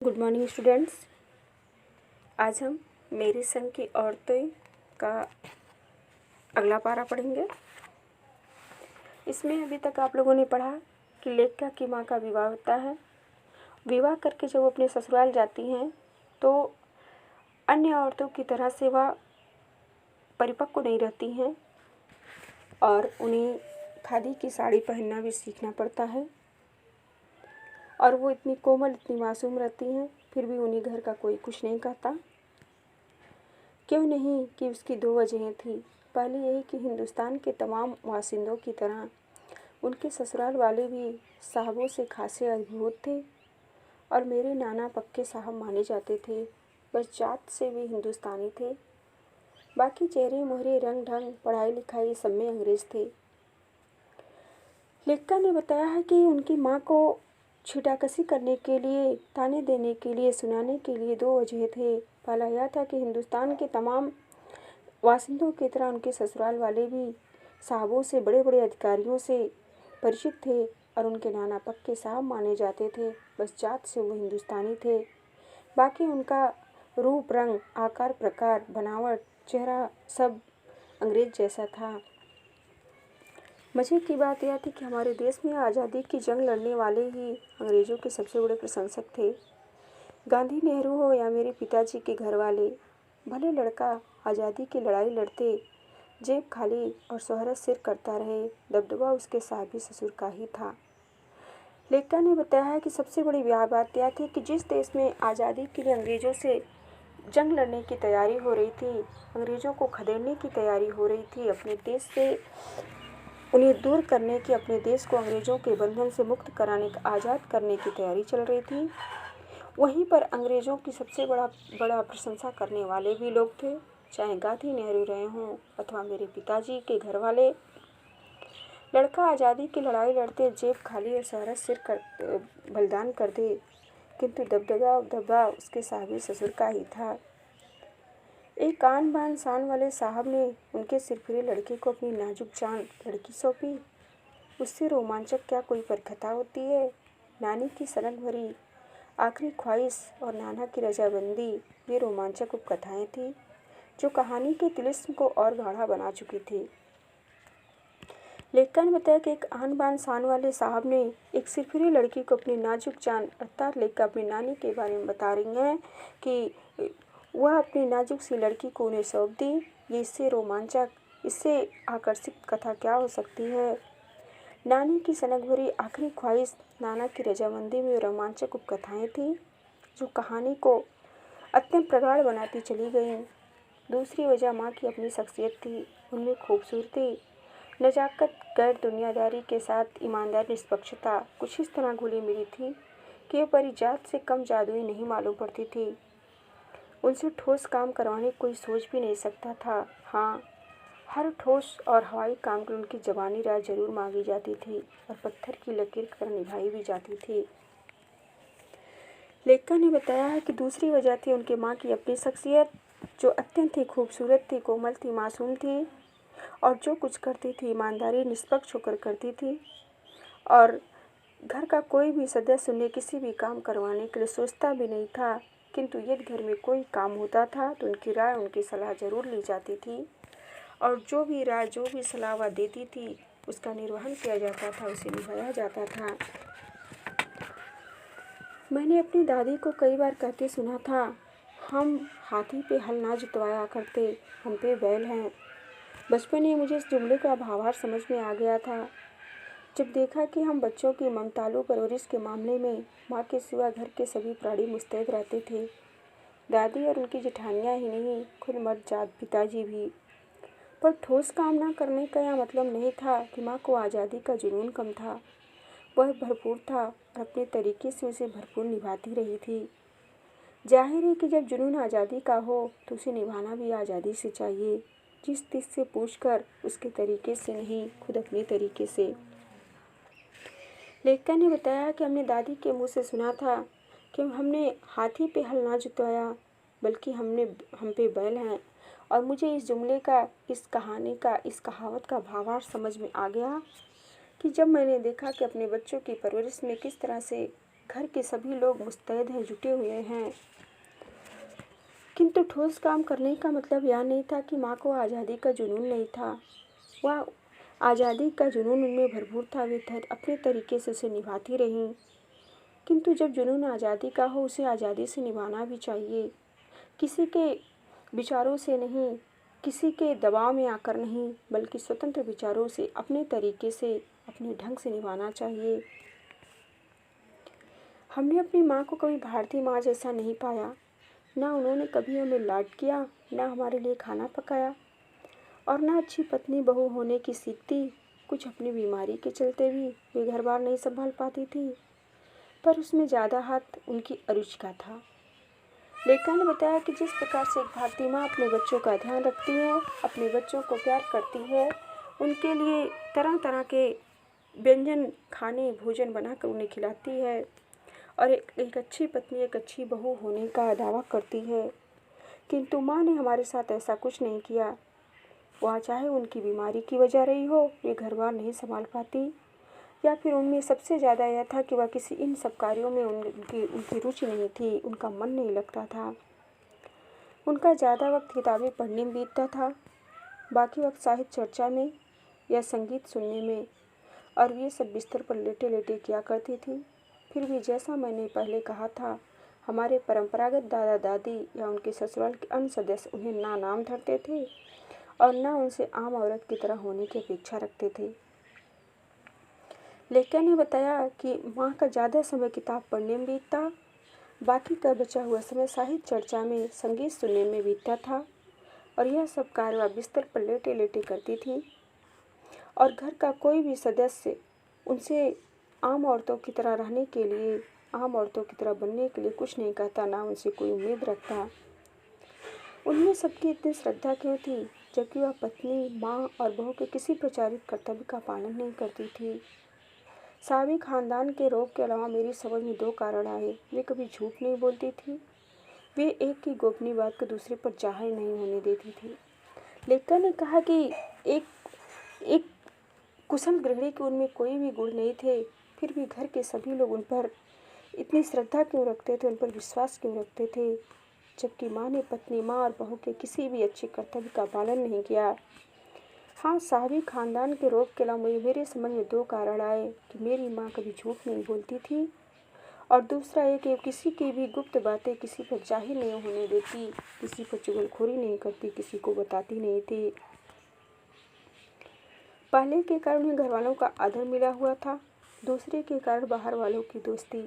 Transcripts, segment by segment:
Good morning students. आज हम मेरे संग की औरतें का अगला पारा पढ़ेंगे। इसमें अभी तक आप लोगों ने पढ़ा कि लेखिका की माँ का विवाह होता है। विवाह करके जब वो अपने ससुराल जाती हैं तो अन्य औरतों की तरह से वह परिपक्व नहीं रहती हैं और उन्हें खादी की साड़ी पहनना भी सीखना पड़ता है। और वो इतनी कोमल, इतनी मासूम रहती हैं, फिर भी उन्हें घर का कोई कुछ नहीं कहता। क्यों नहीं कि उसकी दो वजहें थी। पहली यही कि हिंदुस्तान के तमाम वासिंदों की तरह उनके ससुराल वाले भी साहबों से खासे अद्भुत थे और मेरे नाना पक्के साहब माने जाते थे। बस जात से भी हिंदुस्तानी थे, बाकी चेहरे मोहरे, रंग ढंग, पढ़ाई लिखाई सब में अंग्रेज थे। लेखिका ने बताया है कि उनकी माँ को छिटाकसी करने के लिए, ताने देने के लिए, सुनाने के लिए दो वजह थे। पहला यह था कि हिंदुस्तान के तमाम वासिंदों की तरह उनके ससुराल वाले भी साहबों से, बड़े बड़े अधिकारियों से परिचित थे और उनके नाना पक्के साहब माने जाते थे। बस जात से वो हिंदुस्तानी थे, बाकी उनका रूप, रंग, आकार, प्रकार, बनावट, चेहरा सब अंग्रेज जैसा था। मज़े की बात यह थी कि हमारे देश में आज़ादी की जंग लड़ने वाले ही अंग्रेज़ों के सबसे बड़े प्रशंसक थे। गांधी, नेहरू हो या मेरे पिताजी के घर वाले, भले लड़का आज़ादी की लड़ाई लड़ते जेब खाली और शोहरत सिर करता रहे, दबदबा उसके साहबी ससुर का ही था। लेखिका ने बताया है कि सबसे बड़ी बात यह थी कि जिस देश में आज़ादी के लिए अंग्रेज़ों से जंग लड़ने की तैयारी हो रही थी, अंग्रेज़ों को खदेड़ने की तैयारी हो रही थी, अपने देश से उन्हें दूर करने की, अपने देश को अंग्रेज़ों के बंधन से मुक्त कराने का, आज़ाद करने की तैयारी चल रही थी, वहीं पर अंग्रेज़ों की सबसे बड़ा प्रशंसा करने वाले भी लोग थे, चाहे गांधी, नेहरू रहे हों अथवा मेरे पिताजी के घर वाले। लड़का आज़ादी की लड़ाई लड़ते जेब खाली और सारा सिर कर बलिदान कर दे, किंतु दबदबा उसके साहबी ससुर का ही था। एक आन बान शान वाले साहब ने उनके सिरफिरे लड़के को अपनी नाजुक जान लड़की सौंपी। उससे रोमांचक क्या कोई परिकथा होती है। नानी की सनक भरी आखिरी ख्वाहिश और नाना की रजामंदी, ये रोमांचक उपकथाएं थी जो कहानी के तिलिस्म को और गाढ़ा बना चुकी थी। लेखिका ने बताया कि एक आन बान शान वाले साहब ने एक सिरफिरे लड़की को अपनी नाजुक जान, अर्थात लेखिका अपनी नानी के बारे में बता रही हैं कि वह अपनी नाजुक सी लड़की को उन्हें सौंप दी। ये इससे रोमांचक, इससे आकर्षित कथा क्या हो सकती है। नानी की सनक भरी आखिरी ख्वाहिश, नाना की रजामंदी में रोमांचक उपकथाएं थी जो कहानी को अत्यंत प्रगाढ़ बनाती चली गईं। दूसरी वजह माँ की अपनी शख्सियत थी। उनमें खूबसूरती, नजाकत, गैर दुनियादारी के साथ ईमानदार निष्पक्षता कुछ इस तरह घुली मिली थी कि वह परिजात से कम जादुई नहीं मालूम पड़ती थी। उनसे ठोस काम करवाने कोई सोच भी नहीं सकता था। हाँ, हर ठोस और हवाई काम के उनकी जबानी राय जरूर मांगी जाती थी और पत्थर की लकीर की तरह निभाई भी जाती थी। लेखिका ने बताया है कि दूसरी वजह थी उनके माँ की अपनी शख्सियत, जो अत्यंत ही खूबसूरत थी, कोमल थी, मासूम थी और जो कुछ करती थी ईमानदारी, निष्पक्ष होकर करती थी और घर का कोई भी सदस्य उन्हें किसी भी काम करवाने के लिए सोचता भी नहीं था, किंतु यदि घर में कोई काम होता था तो उनकी राय, उनकी सलाह जरूर ली जाती थी और जो भी राय, जो भी सलाह वह देती थी उसका निर्वहन किया जाता था, उसे निभाया जाता था। मैंने अपनी दादी को कई बार कहते सुना था, हम हाथी पे हल ना जुतवाया करते, हम पे बैल हैं। बचपन में मुझे इस जुमले का भावार्थ समझ में आ गया था जब देखा कि हम बच्चों की ममतालू परवरिश के मामले में माँ के सिवा घर के सभी प्राणी मुस्तैद रहते थे। दादी और उनकी जेठानियाँ ही नहीं, खुद मर्द जात पिताजी भी। पर ठोस काम ना करने का यह मतलब नहीं था कि माँ को आज़ादी का जुनून कम था। वह भरपूर था और अपने तरीके से उसे भरपूर निभाती रही थी। जाहिर है कि जब जुनून आज़ादी का हो तो उसे निभाना भी आज़ादी से चाहिए, जिस तिस से पूछकर, उसके तरीके से नहीं, खुद अपने तरीके से। लेखिका ने बताया कि हमने दादी के मुंह से सुना था कि हमने हाथी पे हल ना जुतवाया, बल्कि हम पे बैल हैं। और मुझे इस जुमले का, इस कहानी का, इस कहावत का भावार्थ समझ में आ गया कि जब मैंने देखा कि अपने बच्चों की परवरिश में किस तरह से घर के सभी लोग मुस्तैद हैं, जुटे हुए हैं। किंतु ठोस काम करने का मतलब यह नहीं था कि माँ को आज़ादी का जुनून नहीं था। वह आज़ादी का जुनून उनमें भरपूर था। वे अपने तरीके से उसे निभाती रहीं। किंतु जब जुनून आज़ादी का हो, उसे आज़ादी से निभाना भी चाहिए। किसी के विचारों से नहीं, किसी के दबाव में आकर नहीं, बल्कि स्वतंत्र विचारों से, अपने तरीके से, अपने ढंग से निभाना चाहिए। हमने अपनी माँ को कभी भारतीय माँ जैसा नहीं पाया। ना उन्होंने कभी हमें लाड किया, ना हमारे लिए खाना पकाया, और ना अच्छी पत्नी बहू होने की सीखती। कुछ अपनी बीमारी के चलते भी वे घर बार नहीं संभाल पाती थी, पर उसमें ज़्यादा हाथ उनकी अरुचि का था। लेखा ने बताया कि जिस प्रकार से एक भारतीय माँ अपने बच्चों का ध्यान रखती है, अपने बच्चों को प्यार करती है, उनके लिए तरह तरह के व्यंजन, खाने, भोजन बनाकर उन्हें खिलाती है, और एक अच्छी पत्नी, एक अच्छी बहू होने का दावा करती है। किंतु माँ ने हमारे साथ ऐसा कुछ नहीं किया। वह चाहे उनकी बीमारी की वजह रही हो, वे घर बार नहीं संभाल पाती, या फिर उनमें सबसे ज़्यादा यह था कि वह किसी इन सब कार्यों में उनकी रुचि नहीं थी, उनका मन नहीं लगता था। उनका ज़्यादा वक्त किताबें पढ़ने में बीतता था, बाकी वक्त साहित्य चर्चा में या संगीत सुनने में, और ये सब बिस्तर पर लेटे लेटे किया करती थी। फिर भी जैसा मैंने पहले कहा था, हमारे परंपरागत दादा दादी या उनके ससुराल के अन्य सदस्य उन्हें ना नाम धरते थे और ना उनसे आम औरत की तरह होने की अपेक्षा रखते थे। लेखा ने बताया कि माँ का ज़्यादा समय किताब पढ़ने में बीतता, बाकी का बचा हुआ समय साहित्य चर्चा में, संगीत सुनने में बीतता था, और यह सब कार्य वह बिस्तर पर लेटे लेटे करती थी। और घर का कोई भी सदस्य उनसे आम औरतों की तरह रहने के लिए, आम औरतों की तरह बनने के लिए कुछ नहीं कहता, ना उनसे कोई उम्मीद रखता। उनमें सबकी इतनी श्रद्धा क्यों थी, जबकि वह पत्नी, माँ और बहू के किसी प्रचारित कर्तव्य का पालन नहीं करती थी। साहबी खानदान के रोग के अलावा मेरी समझ में दो कारण आए। वे कभी झूठ नहीं बोलती थी, वे एक की गोपनीय बात को दूसरे पर जाहिर नहीं होने देती थी। लेखा ने कहा कि एक कुशल गृहिणी के उनमें कोई भी गुण नहीं थे, फिर भी घर के सभी लोग उन पर इतनी श्रद्धा क्यों रखते थे, उन पर विश्वास क्यों रखते थे, जबकि माँ ने पत्नी, माँ और बहू के किसी भी अच्छे कर्तव्य का पालन नहीं किया। हाँ, साहबी खानदान के रोग के अलावा मेरे समझ में दो कारण आए कि मेरी माँ कभी झूठ नहीं बोलती थी, और दूसरा ये कि किसी की भी गुप्त बातें किसी पर जाहिर नहीं होने देती, किसी पर चुगलखोरी नहीं करती, किसी को बताती नहीं थी। पहले के कारण उन्हें घर वालों का आदर मिला हुआ था, दूसरे के कारण बाहर वालों की दोस्ती।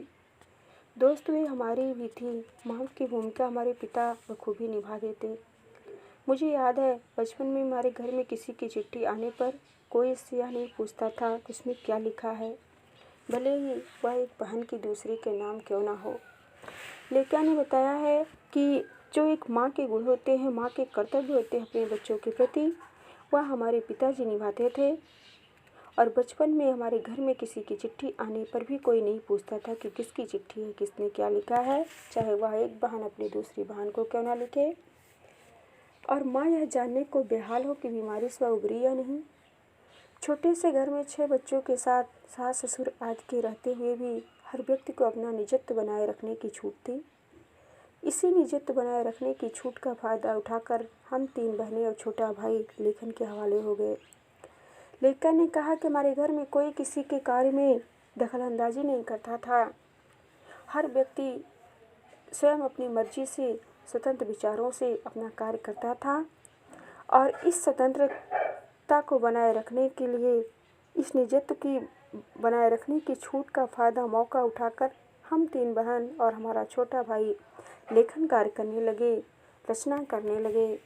दोस्त वे हमारी भी थी। माँ की भूमिका हमारे पिता बखूबी निभा देते। मुझे याद है बचपन में हमारे घर में किसी की चिट्ठी आने पर कोई इससे यह नहीं पूछता था कि उसमें क्या लिखा है, भले ही वह एक बहन की दूसरी के नाम क्यों ना हो। लेखा ने बताया है कि जो एक माँ के गुण होते हैं, माँ के कर्तव्य होते हैं अपने बच्चों के प्रति, वह हमारे पिताजी निभाते थे। और बचपन में हमारे घर में किसी की चिट्ठी आने पर भी कोई नहीं पूछता था कि किसकी चिट्ठी है, किसने क्या लिखा है, चाहे वह एक बहन अपनी दूसरी बहन को क्यों ना लिखे। और माँ यह जानने को बेहाल हो कि बीमारी से वह उबरी या नहीं। छोटे से घर में 6 बच्चों के साथ सास ससुर आदि के रहते हुए भी हर व्यक्ति को अपना निजत्व बनाए रखने की छूट थी। इसी निजत्व बनाए रखने की छूट का फायदा उठाकर हम 3 बहनें और छोटा भाई लेखन के हवाले हो गए। लेखा ने कहा कि हमारे घर में कोई किसी के कार्य में दखलंदाजी नहीं करता था। हर व्यक्ति स्वयं अपनी मर्जी से, स्वतंत्र विचारों से अपना कार्य करता था, और इस स्वतंत्रता को बनाए रखने के लिए, इस निजत्व की बनाए रखने की छूट का फ़ायदा, मौका उठाकर हम 3 बहन और हमारा छोटा भाई लेखन कार्य करने लगे, रचना करने लगे।